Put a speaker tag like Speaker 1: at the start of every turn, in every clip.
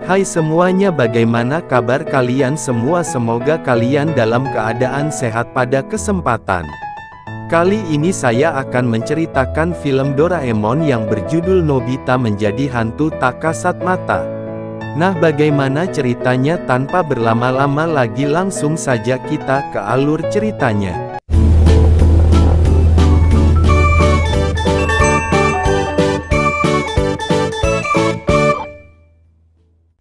Speaker 1: Hai semuanya, bagaimana kabar kalian semua? Semoga kalian dalam keadaan sehat. Pada kesempatan kali ini saya akan menceritakan film Doraemon yang berjudul Nobita Menjadi Hantu Tak Kasat Mata. Nah, bagaimana ceritanya? Tanpa berlama-lama lagi langsung saja kita ke alur ceritanya.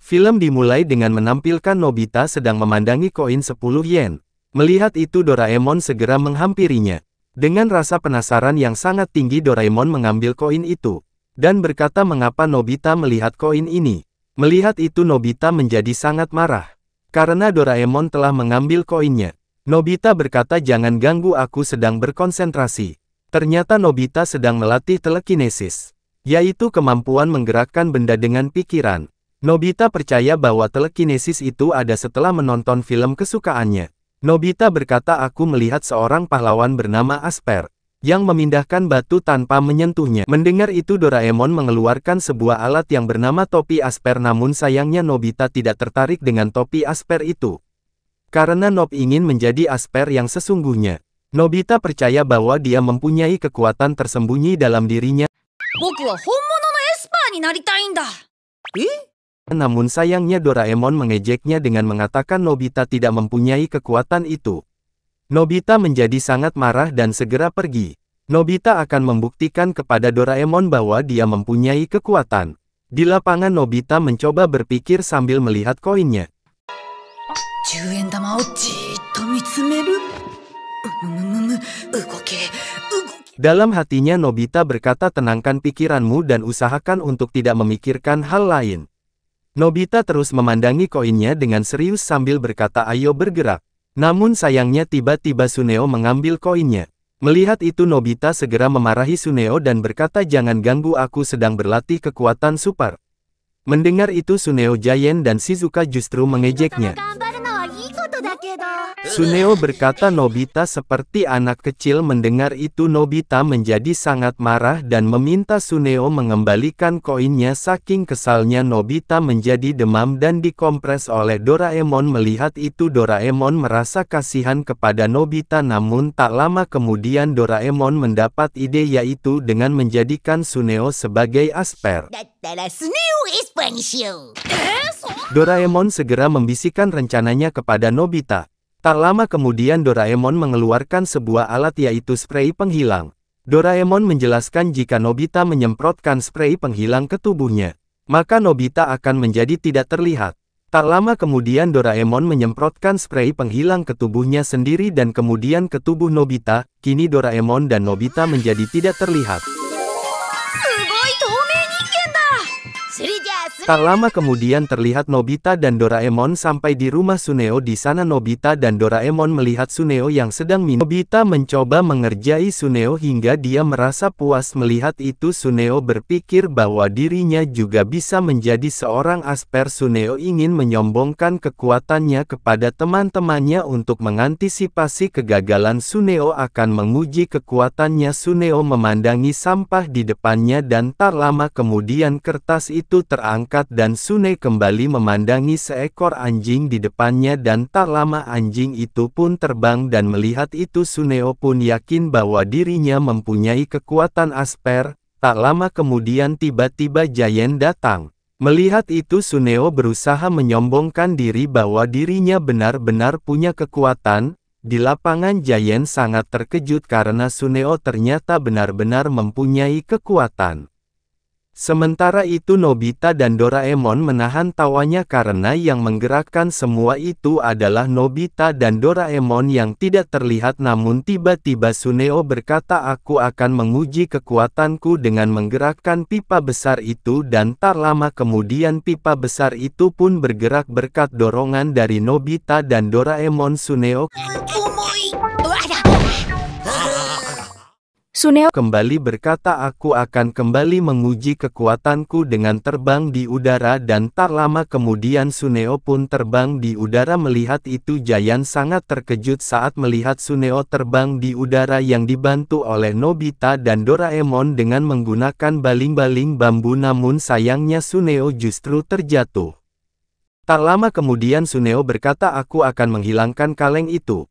Speaker 1: Film dimulai dengan menampilkan Nobita sedang memandangi koin 10 yen. Melihat itu Doraemon segera menghampirinya. Dengan rasa penasaran yang sangat tinggi Doraemon mengambil koin itu. Dan berkata, mengapa Nobita melihat koin ini? Melihat itu Nobita menjadi sangat marah. Karena Doraemon telah mengambil koinnya. Nobita berkata, jangan ganggu, aku sedang berkonsentrasi. Ternyata Nobita sedang melatih telekinesis. Yaitu kemampuan menggerakkan benda dengan pikiran. Nobita percaya bahwa telekinesis itu ada setelah menonton film kesukaannya. Nobita berkata, aku melihat seorang pahlawan bernama Asper, yang memindahkan batu tanpa menyentuhnya. Mendengar itu Doraemon mengeluarkan sebuah alat yang bernama topi Asper, namun sayangnya Nobita tidak tertarik dengan topi Asper itu. Karena Nob ingin menjadi Asper yang sesungguhnya. Nobita percaya bahwa dia mempunyai kekuatan tersembunyi dalam dirinya. Namun sayangnya Doraemon mengejeknya dengan mengatakan Nobita tidak mempunyai kekuatan itu. Nobita menjadi sangat marah dan segera pergi. Nobita akan membuktikan kepada Doraemon bahwa dia mempunyai kekuatan. Di lapangan Nobita mencoba berpikir sambil melihat koinnya. Dalam hatinya Nobita berkata, tenangkan pikiranmu dan usahakan untuk tidak memikirkan hal lain. Nobita terus memandangi koinnya dengan serius sambil berkata, ayo bergerak. Namun sayangnya tiba-tiba Suneo mengambil koinnya. Melihat itu Nobita segera memarahi Suneo dan berkata, jangan ganggu, aku sedang berlatih kekuatan super. Mendengar itu Suneo Giant dan Shizuka justru mengejeknya. Suneo berkata, Nobita seperti anak kecil. Mendengar itu Nobita menjadi sangat marah dan meminta Suneo mengembalikan koinnya. Saking kesalnya Nobita menjadi demam dan dikompres oleh Doraemon. Melihat itu Doraemon merasa kasihan kepada Nobita, namun tak lama kemudian Doraemon mendapat ide, yaitu dengan menjadikan Suneo sebagai Asper. Doraemon segera membisikkan rencananya kepada Nobita. Tak lama kemudian Doraemon mengeluarkan sebuah alat, yaitu spray penghilang. Doraemon menjelaskan jika Nobita menyemprotkan spray penghilang ke tubuhnya, maka Nobita akan menjadi tidak terlihat. Tak lama kemudian Doraemon menyemprotkan spray penghilang ke tubuhnya sendiri dan kemudian ke tubuh Nobita. Kini Doraemon dan Nobita menjadi tidak terlihat. Tak lama kemudian terlihat Nobita dan Doraemon sampai di rumah Suneo. Di sana Nobita dan Doraemon melihat Suneo yang sedang minum. Nobita mencoba mengerjai Suneo hingga dia merasa puas. Melihat itu Suneo berpikir bahwa dirinya juga bisa menjadi seorang Asper. Suneo ingin menyombongkan kekuatannya kepada teman-temannya. Untuk mengantisipasi kegagalan Suneo akan menguji kekuatannya, Suneo memandangi sampah di depannya dan tak lama kemudian kertas itu terangkat dan Suneo kembali memandangi seekor anjing di depannya dan tak lama anjing itu pun terbang. Dan melihat itu Suneo pun yakin bahwa dirinya mempunyai kekuatan Asper. Tak lama kemudian tiba-tiba Giant datang. Melihat itu Suneo berusaha menyombongkan diri bahwa dirinya benar-benar punya kekuatan. Di lapangan Giant sangat terkejut karena Suneo ternyata benar-benar mempunyai kekuatan. Sementara itu Nobita dan Doraemon menahan tawanya karena yang menggerakkan semua itu adalah Nobita dan Doraemon yang tidak terlihat. Namun tiba-tiba Suneo berkata, aku akan menguji kekuatanku dengan menggerakkan pipa besar itu, dan tak lama kemudian pipa besar itu pun bergerak berkat dorongan dari Nobita dan Doraemon. Suneo kembali berkata, aku akan kembali menguji kekuatanku dengan terbang di udara, dan tak lama kemudian Suneo pun terbang di udara. Melihat itu Giant sangat terkejut saat melihat Suneo terbang di udara yang dibantu oleh Nobita dan Doraemon dengan menggunakan baling-baling bambu, namun sayangnya Suneo justru terjatuh. Tak lama kemudian Suneo berkata, aku akan menghilangkan kaleng itu.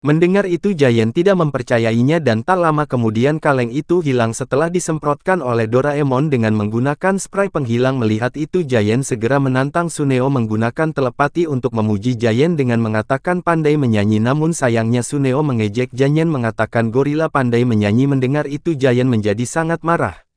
Speaker 1: Mendengar itu Giant tidak mempercayainya dan tak lama kemudian kaleng itu hilang setelah disemprotkan oleh Doraemon dengan menggunakan spray penghilang. Melihat itu Giant segera menantang Suneo menggunakan telepati untuk memuji Giant dengan mengatakan pandai menyanyi, namun sayangnya Suneo mengejek Giant mengatakan gorila pandai menyanyi. Mendengar itu Giant menjadi sangat marah.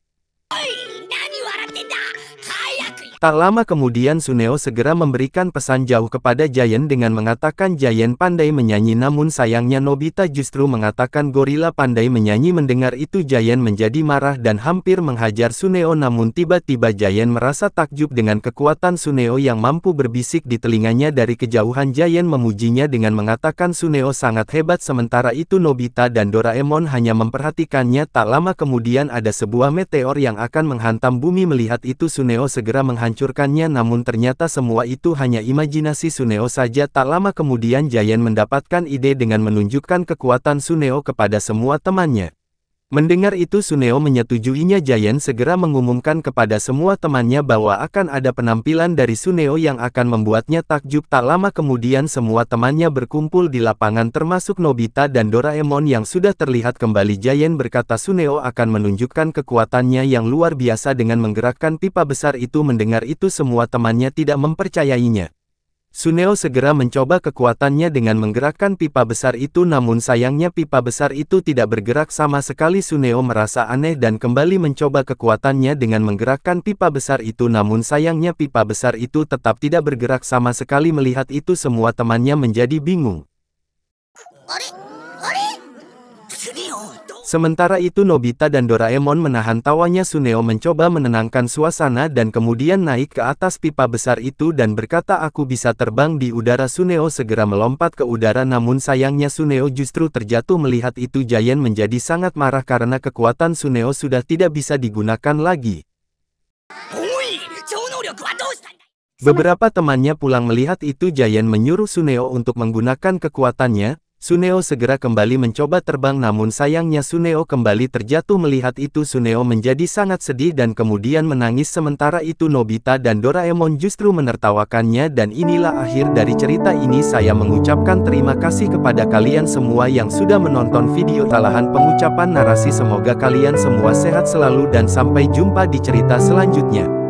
Speaker 1: Tak lama kemudian Suneo segera memberikan pesan jauh kepada Giant dengan mengatakan Giant pandai menyanyi, namun sayangnya Nobita justru mengatakan gorila pandai menyanyi. Mendengar itu Giant menjadi marah dan hampir menghajar Suneo, namun tiba-tiba Giant merasa takjub dengan kekuatan Suneo yang mampu berbisik di telinganya dari kejauhan. Giant memujinya dengan mengatakan Suneo sangat hebat. Sementara itu Nobita dan Doraemon hanya memperhatikannya. Tak lama kemudian ada sebuah meteor yang akan menghantam bumi. Melihat itu Suneo segera menghancurkannya, namun ternyata semua itu hanya imajinasi Suneo saja. Tak lama kemudian Giant mendapatkan ide dengan menunjukkan kekuatan Suneo kepada semua temannya. Mendengar itu Suneo menyetujuinya. Giant segera mengumumkan kepada semua temannya bahwa akan ada penampilan dari Suneo yang akan membuatnya takjub. Tak lama kemudian semua temannya berkumpul di lapangan termasuk Nobita dan Doraemon yang sudah terlihat kembali. Giant berkata Suneo akan menunjukkan kekuatannya yang luar biasa dengan menggerakkan pipa besar itu. Mendengar itu semua temannya tidak mempercayainya. Suneo segera mencoba kekuatannya dengan menggerakkan pipa besar itu, namun sayangnya pipa besar itu tidak bergerak sama sekali. Suneo merasa aneh dan kembali mencoba kekuatannya dengan menggerakkan pipa besar itu, namun sayangnya pipa besar itu tetap tidak bergerak sama sekali. Melihat itu semua temannya menjadi bingung. Sementara itu Nobita dan Doraemon menahan tawanya. Suneo mencoba menenangkan suasana dan kemudian naik ke atas pipa besar itu dan berkata aku bisa terbang di udara. Suneo segera melompat ke udara, namun sayangnya Suneo justru terjatuh. Melihat itu Giant menjadi sangat marah karena kekuatan Suneo sudah tidak bisa digunakan lagi. Beberapa temannya pulang. Melihat itu Giant menyuruh Suneo untuk menggunakan kekuatannya. Suneo segera kembali mencoba terbang, namun sayangnya Suneo kembali terjatuh. Melihat itu Suneo menjadi sangat sedih dan kemudian menangis. Sementara itu Nobita dan Doraemon justru menertawakannya. Dan inilah akhir dari cerita ini. Saya mengucapkan terima kasih kepada kalian semua yang sudah menonton video. Kesalahan pengucapan narasi. Semoga kalian semua sehat selalu dan sampai jumpa di cerita selanjutnya.